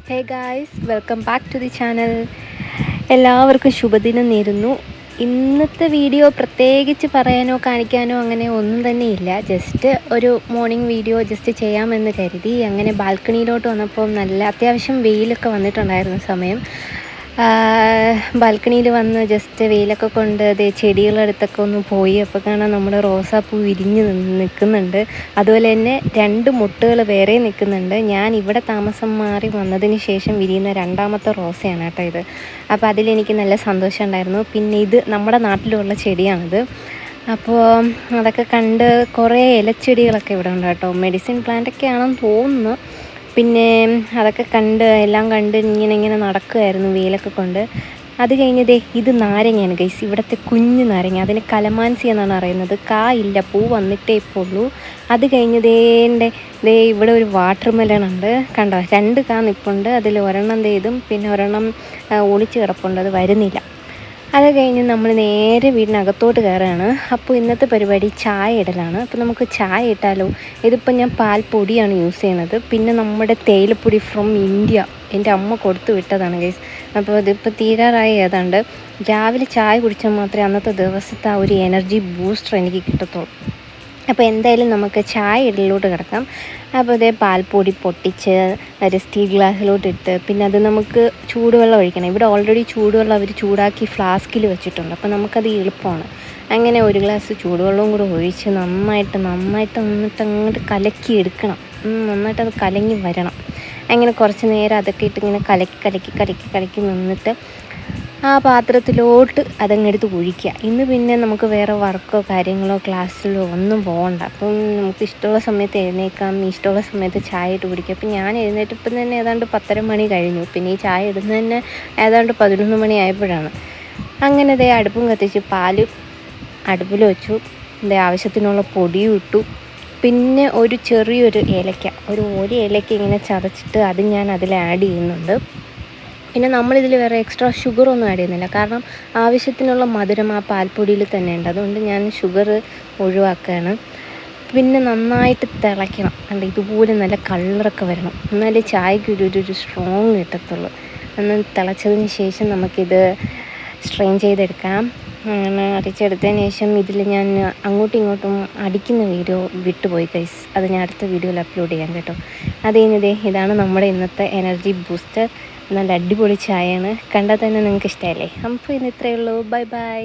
Hey guys, welcome back to the channel. എല്ലാവർക്കും ശുഭദിനം നേരുന്നു. ഇന്നത്തെ വീഡിയോ പ്രത്യേകിച്ച് പറയാനോ കാണിക്കാനോ അങ്ങനെ ഒന്നും തന്നെ ഇല്ല. ജസ്റ്റ് ഒരു മോർണിംഗ് വീഡിയോ ജസ്റ്റ് ചെയ്യാമെന്ന് കരുതി. അങ്ങനെ ബാൽക്കണിയിലോട്ട് വന്നപ്പോൾ നല്ല അത്യാവശ്യം വെയിലൊക്കെ വന്നിട്ടുണ്ടായിരുന്ന സമയം ബാൽക്കണിയിൽ വന്ന് ജസ്റ്റ് വെയിലൊക്കെ കൊണ്ട് ചെടികളടുത്തൊക്കെ ഒന്ന് പോയി. അപ്പോൾ കാണാൻ നമ്മുടെ റോസാപ്പൂ വിരിഞ്ഞ് നിൽക്കുന്നുണ്ട്. അതുപോലെ തന്നെ 2 മുട്ടുകൾ വേറെ നിൽക്കുന്നുണ്ട്. ഞാൻ ഇവിടെ താമസം മാറി വന്നതിന് ശേഷം വിരിയുന്ന 2ാമത്തെ റോസയാണ് കേട്ടോ ഇത്. അപ്പോൾ അതിലെനിക്ക് നല്ല സന്തോഷം ഉണ്ടായിരുന്നു. പിന്നെ ഇത് നമ്മുടെ നാട്ടിലുള്ള ചെടിയാണിത്. അപ്പോൾ അതൊക്കെ കണ്ട് കുറേ ഇലച്ചെടികളൊക്കെ ഇവിടെ ഉണ്ട് കേട്ടോ. മെഡിസിൻ പ്ലാന്റൊക്കെ ആണെന്ന് തോന്നുന്നു. പിന്നെ അതൊക്കെ എല്ലാം കണ്ട് ഇങ്ങനെ നടക്കുമായിരുന്നു വെയിലൊക്കെ കൊണ്ട്. അത് കഴിഞ്ഞ് ഇത് നാരങ്ങയാണ് ഗൈസ്, ഇവിടുത്തെ കുഞ്ഞു നാരങ്ങ. അതിന് കലമാൻസി എന്നാണ് പറയുന്നത്. കായില്ല, പൂ വന്നിട്ടേ ഇപ്പോൾ ഉള്ളൂ. അത് കഴിഞ്ഞ് ഇവിടെ ഒരു വാട്ടർ മെലൺ ഉണ്ട് കണ്ടോ. 2 കാ നിൽപ്പുണ്ട്. അതിൽ ഒരെണ്ണം ഇതും പിന്നെ ഒരെണ്ണം ഒളിച്ച് കിടപ്പുണ്ട്, അത് വരുന്നില്ല. അത് കഴിഞ്ഞ് നമ്മൾ നേരെ വീടിനകത്തോട്ട് കയറുകയാണ്. അപ്പോൾ ഇന്നത്തെ പരിപാടി ചായ ഇടലാണ്. അപ്പോൾ നമുക്ക് ചായ ഇട്ടാലോ. ഇതിപ്പോൾ ഞാൻ പാൽപ്പൊടിയാണ് യൂസ് ചെയ്യുന്നത്. പിന്നെ നമ്മുടെ തേയിലപ്പൊടി ഫ്രം ഇന്ത്യ എൻ്റെ അമ്മ കൊടുത്തു വിട്ടതാണ് ഗൈസ്. അപ്പോൾ ഇതിപ്പോൾ തീരാറായി ഏതാണ്ട്. രാവിലെ ചായ കുടിച്ചാൽ മാത്രമേ അന്നത്തെ ദിവസത്തെ ആ ഒരു എനർജി ബൂസ്റ്റർ എനിക്ക് കിട്ടത്തുള്ളൂ. അപ്പോൾ എന്തായാലും നമുക്ക് ചായ ഇടലിലോട്ട് കിടക്കാം. അപ്പോൾ പാൽപ്പൊടി പൊട്ടിച്ച് ഒരു സ്റ്റീൽ ഗ്ലാസ്സിലോട്ട് ഇട്ട് പിന്നെ അത് നമുക്ക് ചൂടുവെള്ളം ഒഴിക്കണം. ഇവിടെ ഓൾറെഡി ചൂടുവെള്ളം അവർ ചൂടാക്കി ഫ്ലാസ്കിൽ വെച്ചിട്ടുണ്ട്. അപ്പോൾ നമുക്കത് എളുപ്പമാണ്. അങ്ങനെ 1 ഗ്ലാസ് ചൂടുവെള്ളവും കൂടെ ഒഴിച്ച് നന്നായിട്ട് അങ്ങോട്ട് കലക്കി എടുക്കണം. നന്നായിട്ടത് കലങ്ങി വരണം. അങ്ങനെ കുറച്ച് നേരം അതൊക്കെ ഇട്ട് ഇങ്ങനെ കലക്കി നിന്നിട്ട് ആ പാത്രത്തിലോട്ട് അതങ്ങെടുത്ത് ഒഴിക്കുക. ഇന്ന് പിന്നെ നമുക്ക് വേറെ വർക്കോ കാര്യങ്ങളോ ക്ലാസ്സിലോ ഒന്നും പോകണ്ട. അപ്പം നമുക്ക് ഇഷ്ടമുള്ള സമയത്ത് എഴുന്നേക്കാം, ഇഷ്ടമുള്ള സമയത്ത് ചായ ഇട്ട് കുടിക്കാം. അപ്പം ഞാൻ എഴുന്നേറ്റപ്പം തന്നെ ഏതാണ്ട് 10:30 മണി കഴിഞ്ഞു. പിന്നെ ഈ ചായ ഇടുന്നത് തന്നെ ഏതാണ്ട് 11 മണി ആയപ്പോഴാണ്. അങ്ങനെ അടുപ്പും കത്തിച്ച് പാല് അടുപ്പിൽ വെച്ചു. ആവശ്യത്തിനുള്ള പൊടിയും ഇട്ടു. പിന്നെ ഒരു ചെറിയൊരു ഏലക്ക, ഒരു ഏലക്ക ഇങ്ങനെ ചതച്ചിട്ട് അത് ഞാൻ അതിൽ ആഡ് ചെയ്യുന്നുണ്ട്. പിന്നെ നമ്മളിതിൽ വേറെ എക്സ്ട്രാ ഷുഗറൊന്നും ആഡ് ചെയ്യുന്നില്ല. കാരണം ആവശ്യത്തിനുള്ള മധുരം ആ പാൽപ്പൊടിയിൽ തന്നെ ഉണ്ട്. അതുകൊണ്ട് ഞാൻ ഷുഗർ ഒഴിവാക്കുകയാണ്. പിന്നെ നന്നായിട്ട് തിളയ്ക്കണം. കണ്ട് ഇതുപോലെ നല്ല കളറൊക്കെ വരണം. എന്നാലേ ചായക്ക് ഒരു സ്ട്രോങ് കിട്ടത്തുള്ളൂ. എന്നാൽ തിളച്ചതിന് ശേഷം നമുക്കിത് സ്ട്രെയിൻ ചെയ്തെടുക്കാം. അങ്ങനെ അടിച്ചെടുത്തതിന് ശേഷം ഇതിൽ ഞാൻ അങ്ങോട്ടും ഇങ്ങോട്ടും അടിക്കുന്ന വീഡിയോ വിട്ടുപോയി ഗൈസ്. അത് ഞാൻ അടുത്ത വീഡിയോയിൽ അപ്ലോഡ് ചെയ്യാം കേട്ടോ. അത് കഴിഞ്ഞ് ഇതാണ് നമ്മുടെ ഇന്നത്തെ എനർജി ബൂസ്റ്റർ. നല്ല അടിപൊളി ചായയാണ്. കണ്ടാൽ തന്നെ നിങ്ങൾക്ക് ഇഷ്ടമല്ലേ. അപ്പോൾ ഇന്ന് ഇത്രയേ ഉള്ളൂ. ബൈ.